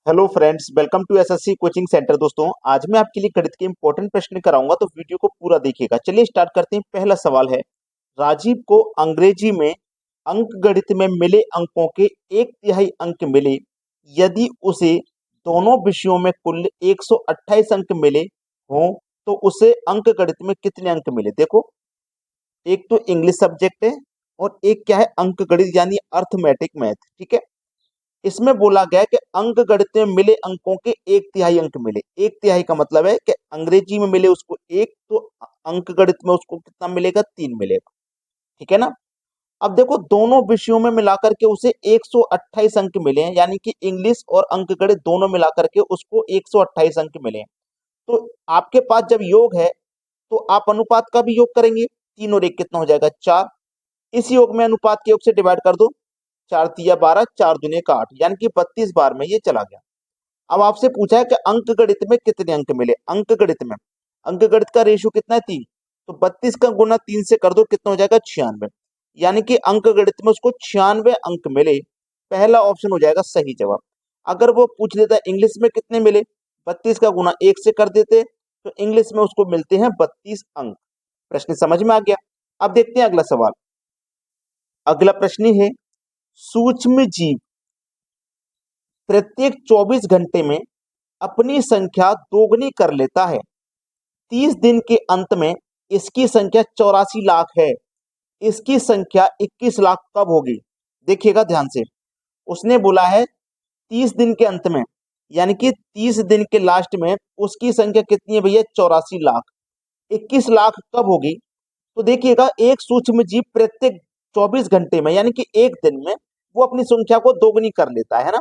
Hello friends, welcome to SSC coaching centre. दोस्तों, आज मैं आपके लिए गणित के इंपॉर्टेंट प्रश्न कराऊंगा, तो वीडियो को पूरा देखिएगा। चलिए स्टार्ट करते हैं। पहला सवाल है, राजीव को अंग्रेजी में अंकगणित में मिले अंकों के एक तिहाई अंक मिले यदि उसे दोनों विषयों में कुल 128 अंक मिले हों तो उसे अंकगणित में कितने अंक मिले। देखो, एक तो इंग्लिश सब्जेक्ट है और एक क्या है, अंकगणित यानी अर्थमेटिक मैथ। ठीक है, इसमें बोला गया है कि अंक गणित में मिले अंकों के एक तिहाई अंक मिले। एक तिहाई का मतलब है कि अंग्रेजी में मिले उसको एक, तो अंक गणित में उसको कितना मिलेगा, 3 मिलेगा। ठीक है ना। अब देखो, दोनों विषयों में मिलाकर के उसे 128 अंक मिले हैं, यानी कि इंग्लिश और अंक गणित दोनों मिलाकर के उसको 128 अंक मिले हैं। तो आपके पास जब योग है तो आप अनुपात का भी योग करेंगे। 3 और 1 कितना हो जाएगा, 4। इस योग में अनुपात के योग से डिवाइड कर दो। 4 तिया 12, 4 दूने का 8, यानी कि 32 बार में ये चला गया। अब आपसे पूछा है कि अंक गणित में कितने अंक मिले। अंक गणित में अंक गणित का रेशियो कितना है, 3। तो 32 का गुना 3 से कर दो, कितना हो जाएगा, 96। यानी कि अंक गणित में उसको 96 अंक मिले। पहला ऑप्शन हो जाएगा सही जवाब। अगर वो पूछ लेता इंग्लिश में कितने मिले, 32 का गुना 1 से कर देते तो इंग्लिश में उसको मिलते हैं 32 अंक। प्रश्न समझ में आ गया। अब देखते हैं अगला सवाल। अगला प्रश्न है, सूक्ष्म जीव प्रत्येक 24 घंटे में अपनी संख्या दोगुनी कर लेता है। 30 दिन के अंत में इसकी संख्या 84 लाख है। इसकी संख्या 21 लाख कब होगी। देखिएगा ध्यान से। उसने बोला है 30 दिन के अंत में, यानी कि 30 दिन के लास्ट में उसकी संख्या कितनी है भैया, 84 लाख। 21 लाख कब होगी। तो देखिएगा, एक सूक्ष्म जीव प्रत्येक 24 घंटे में, यानी कि एक दिन में, वो अपनी संख्या को दोगुनी कर लेता है ना।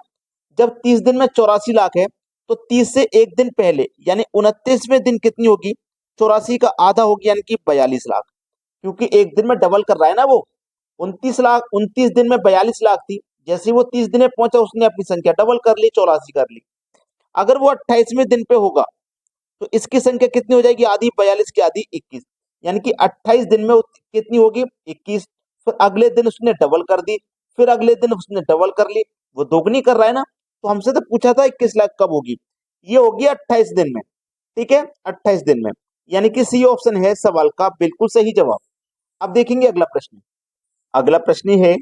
जब 30 दिन में 84 लाख है तो 30 से एक दिन पहले यानी 29वें दिन कितनी होगी, 84 का आधा होगी, यानी कि 42 लाख। क्योंकि एक दिन में डबल कर रहा है ना वो। 29 लाख 29 दिन में 42 लाख थी। जैसे ही वो 30 दिन में पहुंचा उसने अपनी संख्या डबल कर ली, 84 कर ली। अगर वो 28वें दिन पे होगा तो इसकी संख्या कितनी हो जाएगी, आधी 42 की आधी 21, यानी कि 28 दिन में कितनी होगी, 21। फिर अगले दिन उसने डबल कर दी, फिर अगले दिन उसने डबल कर ली। वो दोगुनी कर रहा है ना। तो हमसे तो पूछा था 21 लाख कब होगी, ये होगी 28 दिन में। ठीक है, 28 दिन में, यानी कि सी ऑप्शन है सवाल का बिल्कुल सही जवाब। अब देखेंगे अगला प्रश्न। अगला प्रश्न है,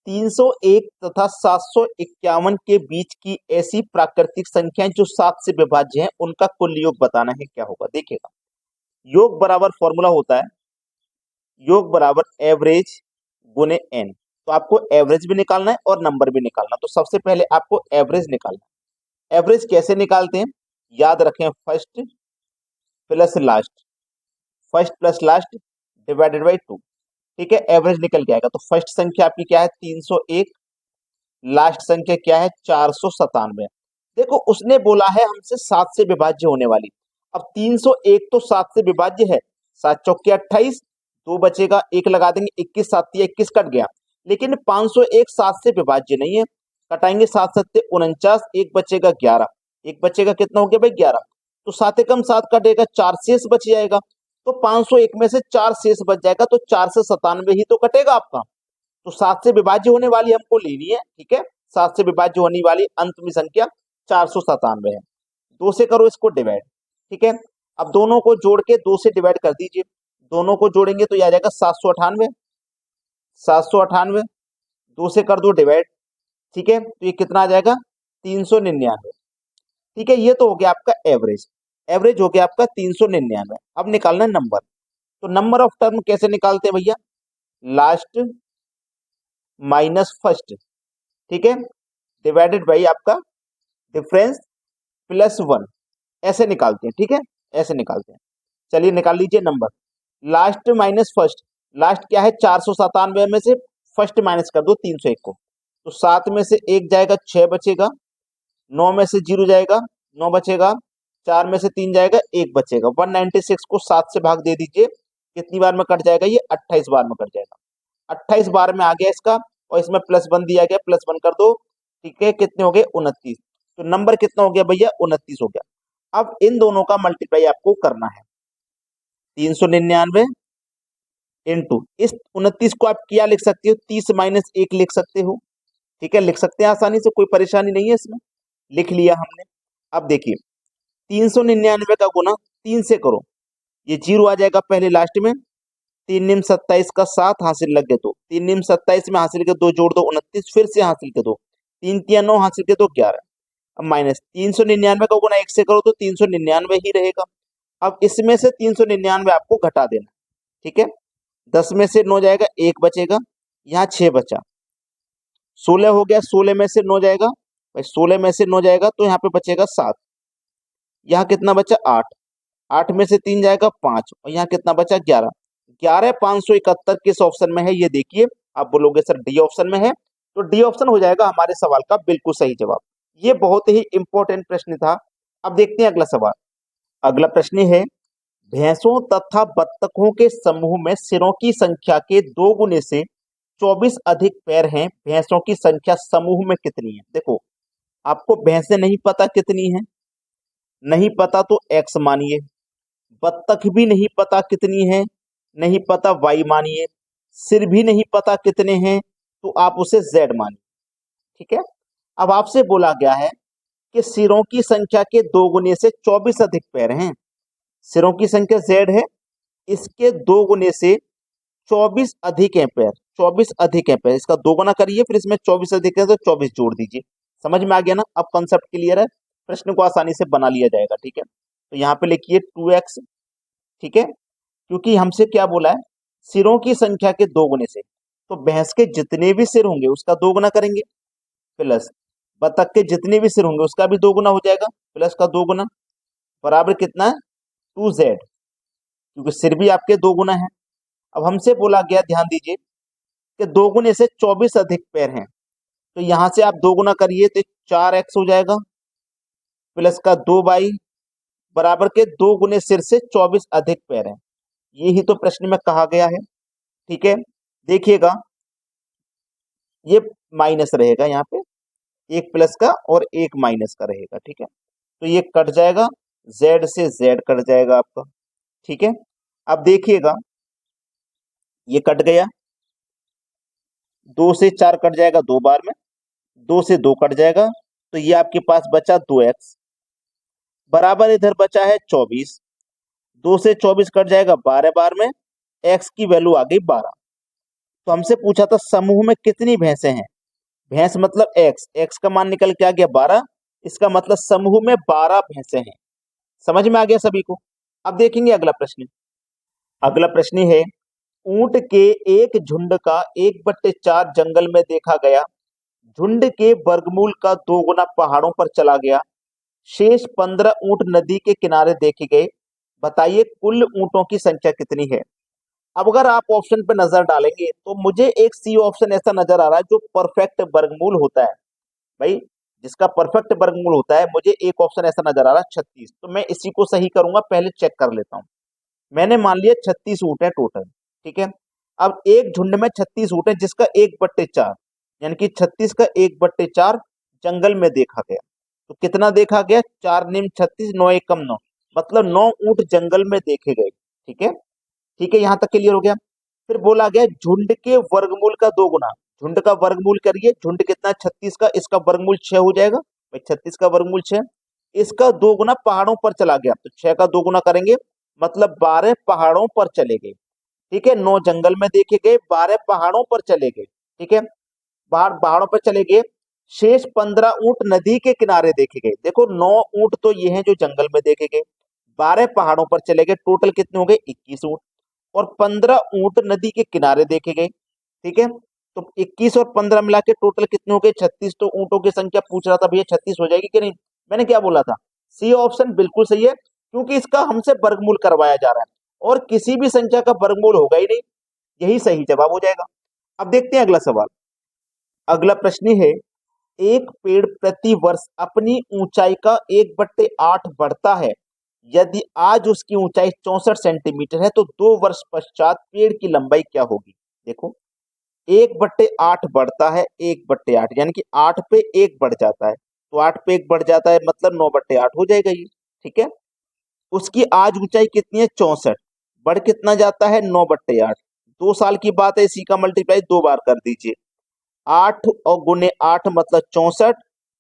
301 तथा 751 के बीच की ऐसी प्राकृतिक संख्याएं जो 7 से विभाज्य हैं, उनका कुल योग बताना है, क्या होगा। देखिएगा, योग बराबर फॉर्मूला होता है, योग बराबर एवरेज गुने एन। तो आपको एवरेज भी निकालना है और नंबर भी निकालना। तो सबसे पहले आपको एवरेज निकालना है। एवरेज कैसे निकालते हैं, याद रखें, first plus last, first plus last divided by 2। ठीक है, एवरेज निकल के आएगा। तो फर्स्ट संख्या आपकी क्या है, 301। लास्ट संख्या क्या है, 497। देखो, उसने बोला है हमसे 7 से विभाज्य होने वाली। अब 301 तो 7 से विभाज्य है। 7 चौके 28, 2 बचेगा, 1 लगा देंगे, 21 7 21 कट गया। लेकिन 501 7 से विभाज्य नहीं है। कटाएंगे 7 सत्ते 49, 1 बचेगा 11। 1 बचेगा, कितना हो गया भाई, 11। तो 7 एकम 7 कटेगा, 4 शेष बच जाएगा। तो 501 में से 4 शेष बच जाएगा, तो 4 से 97 ही तो कटेगा आपका। तो 7 से विभाज्य होने वाली हमको लेनी है। ठीक है, 7 से विभाज्य होने वाली अंतिम संख्या 497 है। 2 से करो इसको डिवाइड। ठीक है, अब दोनों को जोड़ के 2 से डिवाइड कर दीजिए। दोनों को जोड़ेंगे तो यह आ जाएगा 798। 798, 2 से कर दो डिवाइड। ठीक है, तो ये कितना आ जाएगा, 399। ठीक है, ये तो हो गया आपका एवरेज। एवरेज हो गया आपका 399। अब निकालना है नंबर। तो नंबर ऑफ टर्म कैसे निकालते हैं भैया, लास्ट माइनस फर्स्ट। ठीक है, डिवाइडेड बाई आपका डिफरेंस प्लस 1, ऐसे निकालते हैं। ठीक है, ऐसे निकालते हैं। चलिए निकाल लीजिए number. Last minus first, last क्या है, 497 में से फर्स्ट माइनस कर दो 301 को। तो 7 में से 1 जाएगा, 6 बचेगा। 9 में से 0 जाएगा, 9 बचेगा। 4 में से 3 जाएगा, 1 बचेगा। 196 को 7 से भाग दे दीजिए, कितनी बार में कट जाएगा, ये 28 बार में कट जाएगा। 28 बार में आ गया इसका, और इसमें प्लस 1 दिया गया, प्लस 1 कर दो। ठीक है, कितने हो गए, 29। तो नंबर कितना हो गया भैया, 29 हो गया। अब इन दोनों का मल्टीप्लाई आपको करना है। 399 इंटू इस 29 को आप क्या लिख सकते हो, 30 माइनस 1 लिख सकते हो। ठीक है, लिख सकते हैं आसानी से, कोई परेशानी नहीं है इसमें। लिख लिया हमने। अब देखिए 399 का गुना 3 से करो, ये 0 आ जाएगा पहले लास्ट में। 3 निम 27 का 7 हासिल लग गए तो 3 निम 27 में हासिल के 2 जोड़ दो 29, फिर से हासिल के 2, 3 तिया 9 हासिल के 2 11। अब माइनस 399 का गुना 1 से करो तो 399 ही रहेगा। अब इसमें से 399 आपको घटा देना, ठीक है। 10 में से 9 जाएगा, 1 बचेगा, यहाँ 6 बचा। 16 हो गया, 16 में से 9 जाएगा भाई, 16 में से 9 जाएगा तो यहाँ पे बचेगा 7। यहाँ कितना बचा 8, 8 में से 3 जाएगा 5, और यहाँ कितना बचा 11। 11,571 किस ऑप्शन में है ये देखिए। आप बोलोगे सर डी ऑप्शन में है, तो डी ऑप्शन हो जाएगा हमारे सवाल का बिल्कुल सही जवाब। ये बहुत ही इंपॉर्टेंट प्रश्न था। अब देखते हैं अगला सवाल। अगला प्रश्न है, भैंसों तथा बत्तखों के समूह में सिरों की संख्या के 2 गुने से 24 अधिक पैर हैं, भैंसों की संख्या समूह में कितनी है। देखो आपको भैंसें नहीं पता कितनी है, नहीं पता तो एक्स मानिए, बत्तख भी नहीं पता कितनी है, नहीं पता वाई मानिए, सिर भी नहीं पता कितने हैं तो आप उसे जेड मानिए, ठीक है। अब आपसे बोला गया है कि सिरों की संख्या के 2 गुने से 24 अधिक पैर हैं, सिरों की संख्या जेड है, इसके 2 गुने से 24 अधिक है पैर, 24 अधिक है पैर, इसका 2 गुना करिए, फिर इसमें 24 अधिक है तो 24 जोड़ दीजिए। समझ में आ गया ना, अब कॉन्सेप्ट क्लियर है, प्रश्न को आसानी से बना लिया जाएगा, ठीक है। तो यहाँ पे लिखिए 2x, ठीक है, क्योंकि हमसे क्या बोला है, सिरों की संख्या के 2 गुने से, तो भैंस के जितने भी सिर होंगे उसका 2 गुना करेंगे, प्लस बतख के जितने भी सिर होंगे उसका भी 2 गुना हो जाएगा, प्लस का 2 गुना, बराबर कितना है 2z, क्योंकि सिर भी आपके 2 गुना है। अब हमसे बोला गया, ध्यान दीजिए कि 2 गुने से 24 अधिक पैर हैं, तो यहां से आप 2 गुना करिए तो 4x हो जाएगा, प्लस का 2y, बराबर के 2 गुने सिर से 24 अधिक पैर हैं। यही तो प्रश्न में कहा गया है, ठीक है। देखिएगा ये माइनस रहेगा यहाँ पे, एक प्लस का और एक माइनस का रहेगा, ठीक है। तो ये कट जाएगा, z से z कट जाएगा आपका, ठीक है। अब देखिएगा ये कट गया, 2 से 4 कट जाएगा 2 बार में, 2 से 2 कट जाएगा, तो ये आपके पास बचा 2x, बराबर इधर बचा है 24, 2 से 24 कट जाएगा 12 बार में, x की वैल्यू आ गई 12। तो हमसे पूछा था समूह में कितनी भैंसें हैं, भैंस मतलब x, x का मान निकल के आ गया 12, इसका मतलब समूह में 12 भैंसें हैं। समझ में आ गया सभी को। अब देखेंगे अगला प्रश्न। अगला प्रश्न है, ऊंट के एक झुंड का 1/4 जंगल में देखा गया, झुंड के वर्गमूल का 2 गुना पहाड़ों पर चला गया, शेष 15 ऊंट नदी के किनारे देखे गए, बताइए कुल ऊंटों की संख्या कितनी है। अब अगर आप ऑप्शन पे नजर डालेंगे तो मुझे एक सी ऑप्शन ऐसा नजर आ रहा है जो परफेक्ट वर्गमूल होता है भाई, जिसका परफेक्ट वर्गमूल होता है, मुझे एक ऑप्शन ऐसा नजर आ रहा है 36, तो मैं इसी को सही करूंगा, पहले चेक कर लेता हूं। मैंने मान लिया 36 ऊंट है टोटल, ठीक है। अब एक झुंड में 36 ऊंट है जिसका 1/4, यानी कि 36 का 1/4 जंगल में देखा गया, तो कितना देखा गया, 4 निम 36, 9 एकम 9, मतलब 9 ऊंट जंगल में देखे गए, ठीक है। ठीक है, यहां तक क्लियर हो गया। फिर बोला गया झुंड के वर्गमूल का 2 गुना, झुंड का वर्गमूल करिए, झुंड कितना 36 का, इसका वर्गमूल 6 हो जाएगा भाई, 36 का वर्गमूल 6, इसका 2 गुना पहाड़ों पर चला गया, तो 6 का 2 गुना करेंगे, मतलब 12 पहाड़ों पर चले गए, ठीक है। 9 जंगल में देखे गए, 12 पहाड़ों पर चले गए, ठीक है, बाहर पहाड़ों पर चले गए। शेष 15 ऊंट नदी के किनारे देखे गए, देखो 9 ऊंट तो ये हैं जो जंगल में देखे गए, 12 पहाड़ों पर चले गए, टोटल कितने हो गए 21 ऊंट, और 15 ऊंट नदी के किनारे देखे गए, ठीक है। तो 21 और 15 मिला के टोटल कितने हो गए 36, तो ऊंटों की संख्या पूछ रहा था भैया 36 हो जाएगी कि नहीं, मैंने क्या बोला था, सी ऑप्शन बिल्कुल सही है, क्योंकि इसका हमसे वर्गमूल करवाया जा रहा है और किसी भी संख्या का वर्गमूल होगा ही नहीं, यही सही जवाब हो जाएगा। अब देखते हैं अगला सवाल। अगला प्रश्न है, एक पेड़ प्रति वर्ष अपनी ऊंचाई का 1/8 बढ़ता है, यदि आज उसकी ऊंचाई 64 सेंटीमीटर है तो 2 वर्ष पश्चात पेड़ की लंबाई क्या होगी। देखो 1/8 बढ़ता है, 1/8 यानी कि 8 पे 1 बढ़ जाता है, तो 8 पे 1 बढ़ जाता है मतलब 9/8 हो जाएगा ये, ठीक है। उसकी आज ऊंचाई कितनी है 64, बढ़ कितना जाता है 9/8, 2 साल की बात है, इसी का मल्टीप्लाई 2 बार कर दीजिए, 8 और गुने 8 मतलब 64,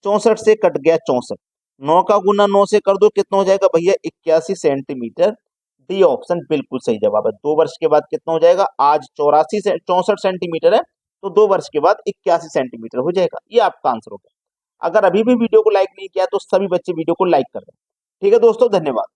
64 से कट गया 64, 9 का गुना 9 से कर दो, कितना हो जाएगा भैया 81 सेंटीमीटर। डी ऑप्शन बिल्कुल सही जवाब है। 2 वर्ष के बाद कितना हो जाएगा, आज 84 से 64 सेंटीमीटर है तो 2 वर्ष के बाद 81 सेंटीमीटर हो जाएगा। ये आपका आंसर हो गया। अगर अभी भी वीडियो को लाइक नहीं किया तो सभी बच्चे वीडियो को लाइक कर दें। ठीक है दोस्तों, धन्यवाद।